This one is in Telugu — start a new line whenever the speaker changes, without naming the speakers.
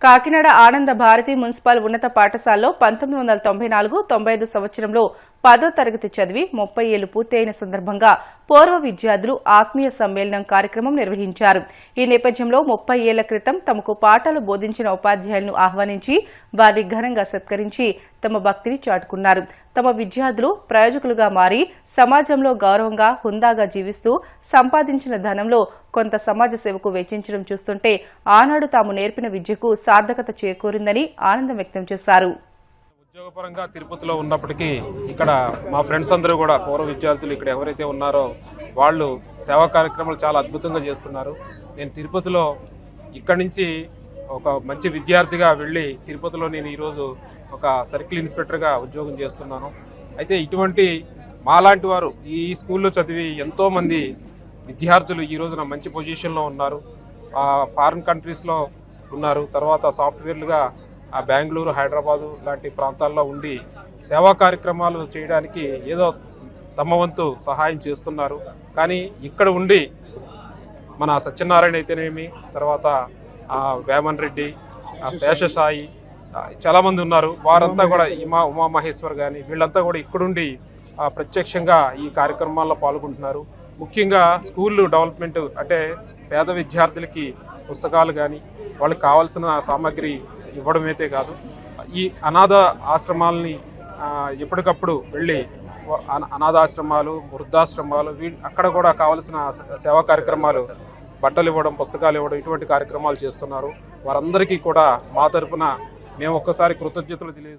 కాకినాడ ఆనంద భారతి మున్సిపల్ ఉన్నత పాఠశాలలో 1994-95 సంవత్సరంలో 10వ తరగతి చదివి 30 ఏళ్లు పూర్తయిన సందర్భంగా పూర్వ విద్యార్థులు ఆత్మీయ సమ్మేళనం కార్యక్రమం నిర్వహించారు. ఈ నేపథ్యంలో 30 ఏళ్ల క్రితం తమకు పాఠాలు బోధించిన ఉపాధ్యాయులను ఆహ్వానించి వారిని ఘనంగా సత్కరించి తమ భక్తిని చాటుకున్నారు. తమ విద్యార్థులు ప్రయోజకులుగా మారి సమాజంలో గౌరవంగా హుందాగా జీవిస్తూ సంపాదించిన ధనంలో కొంత సమాజ సేవకు వెచ్చించడం చూస్తుంటే ఆనాడు తాము నేర్పిన విద్యకు సార్థకత చేకూరిందని ఆనందం వ్యక్తం చేశారు.
ఉద్యోగపరంగా తిరుపతిలో ఉన్నప్పటికీ ఇక్కడ మా ఫ్రెండ్స్ అందరూ కూడా పూర్వ విద్యార్థులు ఇక్కడ ఎవరైతే ఉన్నారో వాళ్ళు సేవా కార్యక్రమాలు చాలా అద్భుతంగా చేస్తున్నారు. నేను తిరుపతిలో ఇక్కడి నుంచి ఒక మంచి విద్యార్థిగా వెళ్ళి తిరుపతిలో నేను ఈరోజు ఒక సర్కిల్ ఇన్స్పెక్టర్గా ఉద్యోగం చేస్తున్నాను. అయితే ఇటువంటి మాలాంటి వారు ఈ స్కూల్లో చదివి ఎంతోమంది విద్యార్థులు ఈ రోజున మంచి పొజిషన్లో ఉన్నారు. ఫారిన్ కంట్రీస్లో ఉన్నారు. తర్వాత సాఫ్ట్వేర్లుగా బెంగళూరు, హైదరాబాదు లాంటి ప్రాంతాల్లో ఉండి సేవా కార్యక్రమాలు చేయడానికి ఏదో తమ వంతు సహాయం చేస్తున్నారు. కానీ ఇక్కడ ఉండి మన సత్యనారాయణ అయితేనేమి, తర్వాత వేమన్ రెడ్డి, శేషసాయి చాలామంది ఉన్నారు. వారంతా కూడా ఉమామహేశ్వర్ కానీ వీళ్ళంతా కూడా ఇక్కడుండి ప్రత్యక్షంగా ఈ కార్యక్రమాల్లో పాల్గొంటున్నారు. ముఖ్యంగా స్కూళ్ళు డెవలప్మెంట్ అంటే పేద విద్యార్థులకి పుస్తకాలు కానీ వాళ్ళకి కావాల్సిన సామాగ్రి ఇవ్వడమైతే కాదు, ఈ అనాథ ఆశ్రమాలని ఎప్పటికప్పుడు వెళ్ళి అనాథాశ్రమాలు, వృద్ధాశ్రమాలు అక్కడ కూడా కావాల్సిన సేవా కార్యక్రమాలు, బట్టలు ఇవ్వడం, పుస్తకాలు ఇవ్వడం ఇటువంటి కార్యక్రమాలు చేస్తున్నారు. వారందరికీ కూడా మా తరపున మేము ఒక్కసారి కృతజ్ఞతలు తెలియజేస్తున్నాం.